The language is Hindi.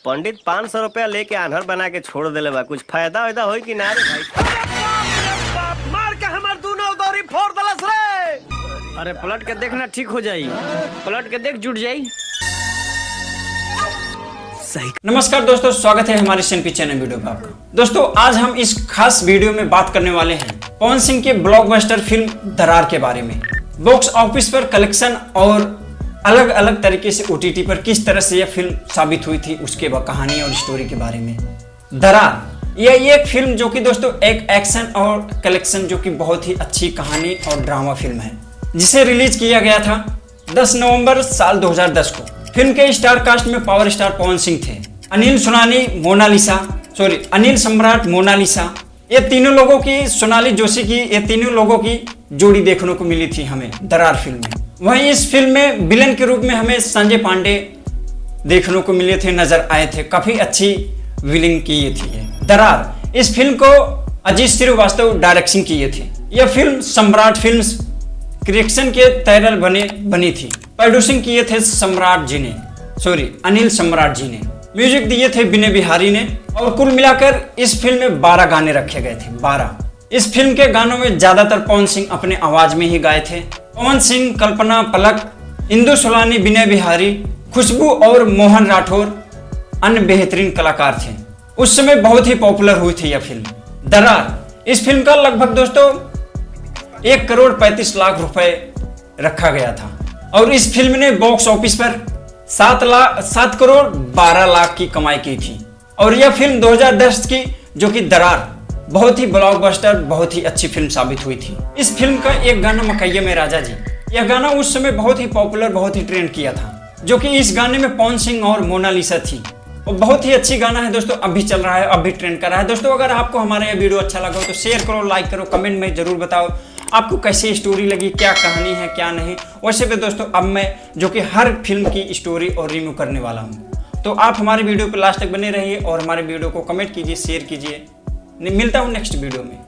पंडित 500 रुपया लेके आन्हर बना के छोड़ देले बा। कुछ फायदा वायदा होई कि ना रे भाई? मार के हमर दूनो दौरी फोड़ दलस रे। अरे पलट के देखना, ठीक हो जाई। पलट के देख, जुट जाई। नमस्कार दोस्तों, स्वागत है हमारे SNP चैनल वीडियो पर आपका। दोस्तों आज हम इस खास वीडियो में बात करने वाले हैं पवन सिंह की ब्लॉकबस्टर फिल्म दरार के बारे में। बॉक्स ऑफिस पर कलेक्शन और अलग अलग तरीके से OTT पर किस तरह से यह फिल्म साबित हुई थी, उसके कहानी और स्टोरी के बारे में। दरार यह एक फिल्म जो कि दोस्तों एक एक्शन और कलेक्शन जो कि बहुत ही अच्छी कहानी और ड्रामा फिल्म है, जिसे रिलीज किया गया था 10 नवंबर साल 2010 को। फिल्म के स्टार कास्ट में पावर स्टार पवन सिंह थे, अनिल सम्राट मोनालिसा, ये तीनों लोगों की, सोनाली जोशी की, ये तीनों लोगों की जोड़ी देखने को मिली थी हमें दरार फिल्म में। वहीं इस फिल्म में विलेन के रूप में हमें संजय पांडे देखने को मिले थे, नजर आए थे। काफी अच्छी विलेन की ये थी दरार। इस फिल्म को अजीत श्रीवास्तव डायरेक्शन किए थे। यह फिल्म सम्राट फिल्म्स क्रिएशन के तहत बनी थी। प्रोड्यूसिंग किए थे अनिल सम्राट जी ने। म्यूजिक दिए थे विनय बिहारी ने। और कुल मिलाकर इस फिल्म में 12 गाने रखे गए थे, 12। इस फिल्म के गानों में ज्यादातर पवन सिंह अपने आवाज में ही गाए थे। पवन सिंह, कल्पना पलक, इंदु सोलानी, विनय बिहारी, खुशबू और मोहन राठौर अन्य बेहतरीन कलाकार थे। उस समय बहुत ही पॉपुलर हुई थी यह फिल्म दरार। इस फिल्म का लगभग दोस्तों 1,35,00,000 रुपए रखा गया था और इस फिल्म ने बॉक्स ऑफिस पर 7,12,00,000 की कमाई की थी। और यह फिल्म 2010 की जो कि दरार बहुत ही ब्लॉकबस्टर, बहुत ही अच्छी फिल्म साबित हुई थी। इस फिल्म का एक गाना मकैया में राजा जी, यह गाना उस समय बहुत ही पॉपुलर, बहुत ही ट्रेंड किया था, जो कि इस गाने में पवन सिंह और मोनालिसा थी। और बहुत ही अच्छी गाना है दोस्तों, अब भी चल रहा है, अब भी ट्रेंड कर रहा है। दोस्तों अगर आपको हमारा यह वीडियो अच्छा लगा हो तो शेयर करो, लाइक करो, कमेंट में जरूर बताओ आपको कैसी स्टोरी लगी, क्या कहानी है, क्या नहीं। वैसे भी दोस्तों अब मैं जो कि हर फिल्म की स्टोरी और रिव्यू करने वाला हूँ, तो आप हमारे वीडियो पर लास्ट तक बने रहिए और हमारे वीडियो को कमेंट कीजिए, शेयर कीजिए। मिलता हूँ नेक्स्ट वीडियो में।